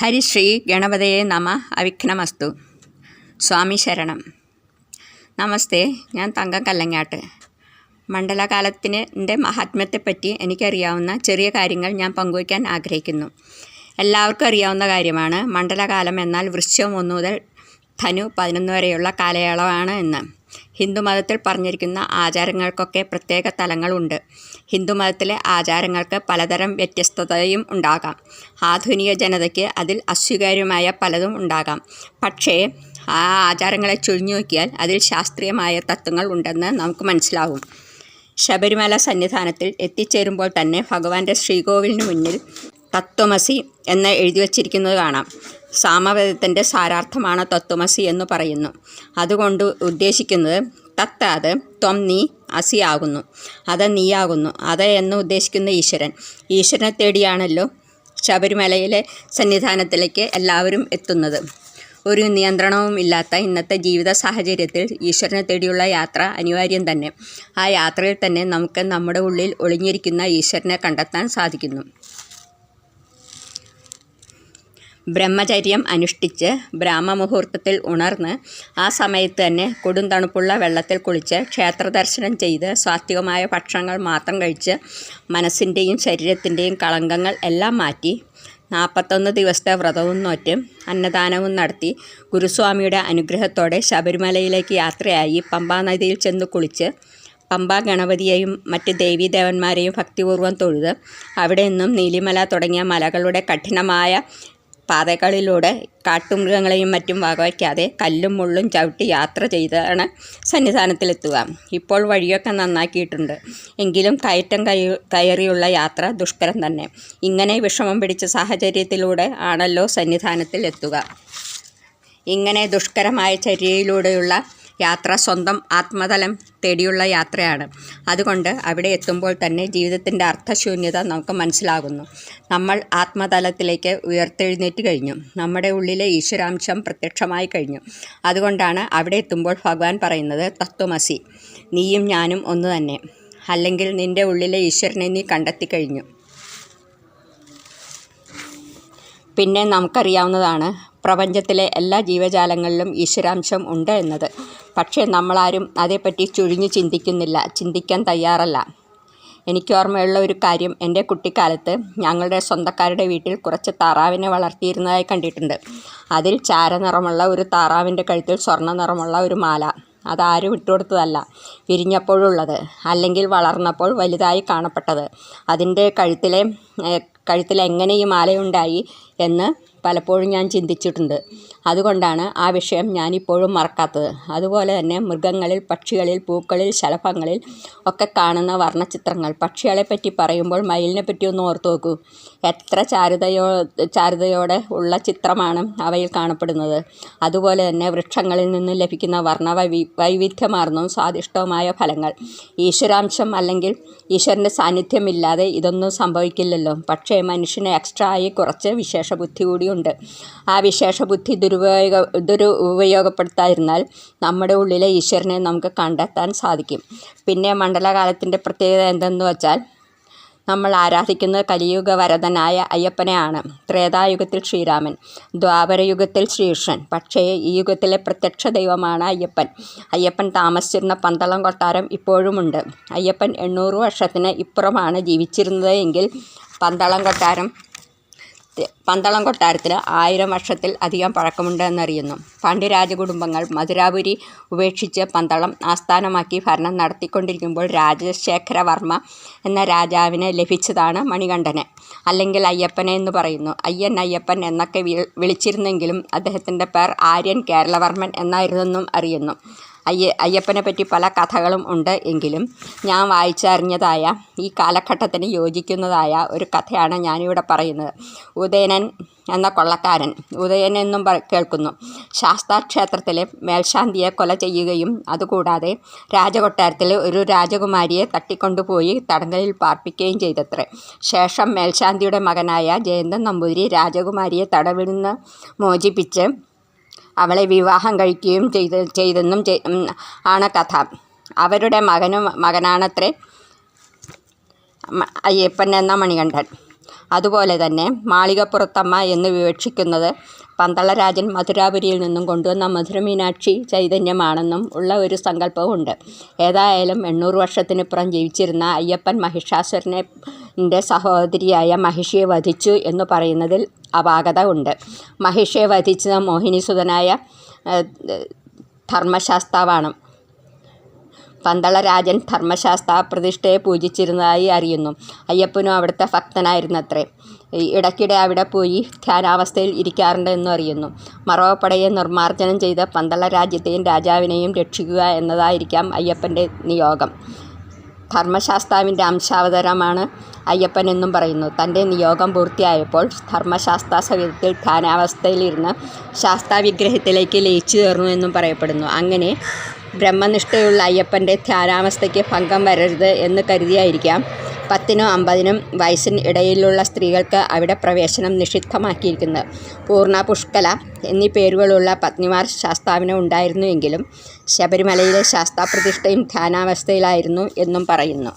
ഹരിശ്രീ ഗണപതയെ നമ അവിഘ്നമസ്തു. സ്വാമി ശരണം. നമസ്തേ, ഞാൻ തങ്കം കല്ലങ്ങാട്ട്. മണ്ഡലകാലത്തിൻ്റെ മഹാത്മ്യത്തെപ്പറ്റി എനിക്കറിയാവുന്ന ചെറിയ കാര്യങ്ങൾ ഞാൻ പങ്കുവയ്ക്കാൻ ആഗ്രഹിക്കുന്നു. എല്ലാവർക്കും അറിയാവുന്ന കാര്യമാണ് മണ്ഡലകാലം എന്നാൽ വൃശ്ചികം 1 മുതൽ ധനു 11 വരെയുള്ള കാലയളവാണ് എന്ന്. ഹിന്ദുമതത്തിൽ പറഞ്ഞിരിക്കുന്ന ആചാരങ്ങൾക്കൊക്കെ പ്രത്യേക തലങ്ങളുണ്ട്. ഹിന്ദുമതത്തിലെ ആചാരങ്ങൾക്ക് പലതരം വ്യത്യസ്തതയും ഉണ്ടാകാം. ആധുനിക ജനതയ്ക്ക് അതിൽ അസ്വീകാര്യമായ പലതും ഉണ്ടാകാം. പക്ഷേ ആ ആചാരങ്ങളെ ചുഴിഞ്ഞു നോക്കിയാൽ അതിൽ ശാസ്ത്രീയമായ തത്വങ്ങൾ ഉണ്ടെന്ന് നമുക്ക് മനസ്സിലാവും. ശബരിമല സന്നിധാനത്തിൽ എത്തിച്ചേരുമ്പോൾ തന്നെ ഭഗവാന്റെ ശ്രീകോവിലിന് മുന്നിൽ തത്വമസി എന്ന് എഴുതി വച്ചിരിക്കുന്നത് കാണാം. സാമവേദത്തിൻ്റെ സാരാർത്ഥമാണ് തത്വമസി എന്ന് പറയുന്നു. അതുകൊണ്ട് ഉദ്ദേശിക്കുന്നത് തത്ത് അത്, ത്വം നീ, അസി ആകുന്നു, അത് നീയാകുന്നു, അത് എന്ന് ഉദ്ദേശിക്കുന്ന ഈശ്വരനെ തേടിയാണല്ലോ ശബരിമലയിലെ സന്നിധാനത്തിലേക്ക് എല്ലാവരും എത്തുന്നത്. ഒരു നിയന്ത്രണവും ഇല്ലാത്ത ഇന്നത്തെ ജീവിത സാഹചര്യത്തിൽ ഈശ്വരനെ തേടിയുള്ള യാത്ര അനിവാര്യം തന്നെ. ആ യാത്രയിൽ തന്നെ നമുക്ക് നമ്മുടെ ഉള്ളിൽ ഒളിഞ്ഞിരിക്കുന്ന ഈശ്വരനെ കണ്ടെത്താൻ സാധിക്കുന്നു. ബ്രഹ്മചര്യം അനുഷ്ഠിച്ച് ബ്രാഹ്മമുഹൂർത്തത്തിൽ ഉണർന്ന് ആ സമയത്ത് തന്നെ കൊടും തണുപ്പുള്ള വെള്ളത്തിൽ കുളിച്ച് ക്ഷേത്ര ദർശനം ചെയ്ത് സാത്വികമായ ഭക്ഷണങ്ങൾ മാത്രം കഴിച്ച് മനസ്സിൻ്റെയും ശരീരത്തിൻ്റെയും കളങ്കങ്ങൾ എല്ലാം മാറ്റി 41 ദിവസത്തെ വ്രതവും നോറ്റ് അന്നദാനവും നടത്തി ഗുരുസ്വാമിയുടെ അനുഗ്രഹത്തോടെ ശബരിമലയിലേക്ക് യാത്രയായി പമ്പാ നദിയിൽ ചെന്ന് കുളിച്ച് പമ്പാ ഗണപതിയെയും മറ്റ് ദേവീദേവന്മാരെയും ഭക്തിപൂർവ്വം തൊഴുത് അവിടെ നിന്നും നീലിമല തുടങ്ങിയ മലകളുടെ കഠിനമായ പാതകളിലൂടെ കാട്ടുമൃഗങ്ങളെയും മറ്റും വകവയ്ക്കാതെ കല്ലും മുള്ളും ചവിട്ടി യാത്ര ചെയ്താണ് സന്നിധാനത്തിലെത്തുക. ഇപ്പോൾ വഴിയൊക്കെ നന്നാക്കിയിട്ടുണ്ട്. എങ്കിലും കയറ്റം കയറിയുള്ള യാത്ര ദുഷ്കരം തന്നെ. ഇങ്ങനെ വിഷമം പിടിച്ച സാഹചര്യത്തിലൂടെ ആണല്ലോ സന്നിധാനത്തിൽ എത്തുക. ഇങ്ങനെ ദുഷ്കരമായ ചര്യയിലൂടെയുള്ള യാത്ര സ്വന്തം ആത്മതലം തേടിയുള്ള യാത്രയാണ്. അതുകൊണ്ട് അവിടെ എത്തുമ്പോൾ തന്നെ ജീവിതത്തിൻ്റെ അർത്ഥശൂന്യത നമുക്ക് മനസ്സിലാകുന്നു. നമ്മൾ ആത്മതലത്തിലേക്ക് ഉയർത്തെഴുന്നേറ്റ് കഴിഞ്ഞു. നമ്മുടെ ഉള്ളിലെ ഈശ്വരാംശം പ്രത്യക്ഷമായി കഴിഞ്ഞു. അതുകൊണ്ടാണ് അവിടെ എത്തുമ്പോൾ ഭഗവാൻ പറയുന്നത് തത്വമസി, നീയും ഞാനും ഒന്ന് തന്നെ, അല്ലെങ്കിൽ നിൻ്റെ ഉള്ളിലെ ഈശ്വരനെ നീ കണ്ടെത്തി കഴിഞ്ഞു. പിന്നെ നമുക്കറിയാവുന്നതാണ് പ്രപഞ്ചത്തിലെ എല്ലാ ജീവജാലങ്ങളിലും ഈശ്വരാംശം ഉണ്ട് എന്നത്. പക്ഷേ നമ്മളാരും അതേപ്പറ്റി ചുഴിഞ്ഞു ചിന്തിക്കുന്നില്ല, ചിന്തിക്കാൻ തയ്യാറല്ല. എനിക്കോർമ്മയുള്ള ഒരു കാര്യം, എൻ്റെ കുട്ടിക്കാലത്ത് ഞങ്ങളുടെ സ്വന്തക്കാരുടെ വീട്ടിൽ കുറച്ച് താറാവിനെ വളർത്തിയിരുന്നതായി കണ്ടിട്ടുണ്ട്. അതിൽ ചാരനിറമുള്ള ഒരു താറാവിൻ്റെ കഴുത്തിൽ സ്വർണ്ണ നിറമുള്ള ഒരു മാല. അതാരും ഇട്ടുകൊടുത്തതല്ല, വിരിഞ്ഞപ്പോഴുള്ളത്, അല്ലെങ്കിൽ വളർന്നപ്പോൾ വലുതായി കാണപ്പെട്ടത്. അതിൻ്റെ കഴുത്തിൽ എങ്ങനെ ഈ മാലയുണ്ടായി എന്ന് പലപ്പോഴും ഞാൻ ചിന്തിച്ചിട്ടുണ്ട്. അതുകൊണ്ടാണ് ആ വിഷയം ഞാനിപ്പോഴും മറക്കാത്തത്. അതുപോലെ തന്നെ മൃഗങ്ങളിൽ, പക്ഷികളിൽ, പൂക്കളിൽ, ശലഭങ്ങളിൽ ഒക്കെ കാണുന്ന വർണ്ണചിത്രങ്ങൾ. പക്ഷികളെപ്പറ്റി പറയുമ്പോൾ മയിലിനെ പറ്റി ഒന്ന് ഓർത്തു നോക്കൂ. എത്ര ചാരുതയോടെ ഉള്ള ചിത്രമാണ് അവയിൽ കാണപ്പെടുന്നത്. അതുപോലെ തന്നെ വൃക്ഷങ്ങളിൽ നിന്ന് ലഭിക്കുന്ന വൈവിധ്യമാർന്നതും സ്വാദിഷ്ടവുമായ ഫലങ്ങൾ. ഈശ്വരാംശം അല്ലെങ്കിൽ ഈശ്വരൻ്റെ സാന്നിധ്യമില്ലാതെ ഇതൊന്നും സംഭവിക്കില്ലല്ലോ. പക്ഷേ മനുഷ്യന് എക്സ്ട്രാ ആയി കുറച്ച് വിശേഷബുദ്ധി കൂടിയുണ്ട്. ആ വിശേഷബുദ്ധി ദുരുപയോഗപ്പെടുത്താതിരുന്നാൽ നമ്മുടെ ഉള്ളിലെ ഈശ്വരനെ നമുക്ക് കണ്ടെത്താൻ സാധിക്കും. പിന്നെ മണ്ഡലകാലത്തിൻ്റെ പ്രത്യേകത എന്തെന്ന് വെച്ചാൽ, നമ്മൾ ആരാധിക്കുന്നത് കലിയുഗ വരദനായ അയ്യപ്പനെയാണ്. ത്രേതായുഗത്തിൽ ശ്രീരാമൻ, ദ്വാപരയുഗത്തിൽ ശ്രീകൃഷ്ണൻ. പക്ഷേ ഈ യുഗത്തിലെ പ്രത്യക്ഷ ദൈവമാണ് അയ്യപ്പൻ. അയ്യപ്പൻ താമസിച്ചിരുന്ന പന്തളം കൊട്ടാരം ഇപ്പോഴുമുണ്ട്. അയ്യപ്പൻ 800 വർഷത്തിന് ഇപ്പുറമാണ് ജീവിച്ചിരുന്നത് എങ്കിൽ പന്തളം കൊട്ടാരത്തിന് 1000 വർഷത്തിൽ അധികം പഴക്കമുണ്ട് എന്നറിയുന്നു. പാണ്ഡ്യ രാജകുടുംബങ്ങൾ മധുരാപുരി ഉപേക്ഷിച്ച് പന്തളം ആസ്ഥാനമാക്കി ഭരണം നടത്തിക്കൊണ്ടിരിക്കുമ്പോൾ രാജശേഖരവർമ്മ എന്ന രാജാവിന് ലഭിച്ചതാണ് മണികണ്ഠന്, അല്ലെങ്കിൽ അയ്യപ്പനെ എന്ന് പറയുന്നു. അയ്യപ്പൻ എന്നൊക്കെ വിളിച്ചിരുന്നെങ്കിലും അദ്ദേഹത്തിൻ്റെ പേർ ആര്യൻ കേരളവർമ്മൻ എന്നായിരുന്നെന്നും അറിയുന്നു. അയ്യപ്പനെ പറ്റി പല കഥകളും ഉണ്ട്. എങ്കിലും ഞാൻ വായിച്ചറിഞ്ഞതായ ഈ കാലഘട്ടത്തിന് യോജിക്കുന്നതായ ഒരു കഥയാണ് ഞാനിവിടെ പറയുന്നത്. ഉദയനൻ എന്ന കൊള്ളക്കാരൻ, ഉദയൻ എന്നും കേൾക്കുന്നു, ശാസ്താക്ഷേത്രത്തിലെ മേൽശാന്തിയെ കൊല ചെയ്യുകയും അതുകൂടാതെ രാജകൊട്ടാരത്തിലെ ഒരു രാജകുമാരിയെ തട്ടിക്കൊണ്ടുപോയി തടങ്കലിൽ പാർപ്പിക്കുകയും ചെയ്തത്രേ. ശേഷം മേൽശാന്തിയുടെ മകനായ ജയന്തൻ നമ്പൂതിരി രാജകുമാരിയെ തടവിൽ നിന്ന് മോചിപ്പിച്ച് അവളെ വിവാഹം കഴിക്കുകയും ചെയ്തെന്നും ആണ് കഥ. അവരുടെ മകനാണത്രേ അയ്യപ്പൻ എന്ന മണികണ്ഠൻ. അതുപോലെ തന്നെ മാളികപ്പുറത്തമ്മ എന്ന് വിവക്ഷിക്കുന്നത് പന്തളരാജൻ മധുരാപുരിയിൽ നിന്നും കൊണ്ടുവന്ന മധുരമീനാക്ഷി ചൈതന്യമാണെന്നും ഉള്ള ഒരു സങ്കല്പവുമുണ്ട്. ഏതായാലും 800 വർഷത്തിനിപ്പുറം ജീവിച്ചിരുന്ന അയ്യപ്പൻ മഹിഷാസുരൻ്റെ സഹോദരിയായ മഹിഷിയെ വധിച്ചു എന്ന് പറയുന്നതിൽ അപാകത ഉണ്ട്. മഹിഷിയെ വധിച്ചത് മോഹിനിസുതനായ ധർമ്മശാസ്താവാണ്. പന്തളരാജൻ ധർമ്മശാസ്ത്ര പ്രതിഷ്ഠയെ പൂജിച്ചിരുന്നതായി അറിയുന്നു. അയ്യപ്പനും അവിടുത്തെ ഭക്തനായിരുന്നത്രേ. ഇടയ്ക്കിടെ അവിടെ പോയി ധ്യാനാവസ്ഥയിൽ ഇരിക്കാറുണ്ട് എന്നും അറിയുന്നു. മറവപ്പടയെ നിർമ്മാർജ്ജനം ചെയ്ത് പന്തള രാജ്യത്തെയും രാജാവിനെയും രക്ഷിക്കുക എന്നതായിരിക്കാം അയ്യപ്പൻ്റെ നിയോഗം. ധർമ്മശാസ്താവിൻ്റെ അംശാവതാരമാണ് അയ്യപ്പൻ എന്നും പറയുന്നു. തൻ്റെ നിയോഗം പൂർത്തിയായപ്പോൾ ധർമ്മശാസ്ത്ര സഹിതത്തിൽ ധ്യാനാവസ്ഥയിലിരുന്ന് ശാസ്താവിഗ്രഹത്തിലേക്ക് ലയിച്ചു ചേർന്നു എന്നും പറയപ്പെടുന്നു. അങ്ങനെ ബ്രഹ്മനിഷ്ഠയുള്ള അയ്യപ്പൻ്റെ ധ്യാനാവസ്ഥയ്ക്ക് ഭംഗം വരരുത് എന്ന് കരുതിയായിരിക്കാം 10നും 50നും വയസ്സിന് ഇടയിലുള്ള സ്ത്രീകൾക്ക് അവിടെ പ്രവേശനം നിഷിദ്ധമാക്കിയിരിക്കുന്നത്. പൂർണ്ണ, പുഷ്കല എന്നീ പേരുകളുള്ള പത്നിമാർ ശാസ്താവിന് ഉണ്ടായിരുന്നുവെങ്കിലും ശബരിമലയിലെ ശാസ്താപ്രതിഷ്ഠയും ധ്യാനാവസ്ഥയിലായിരുന്നു എന്നും പറയുന്നു.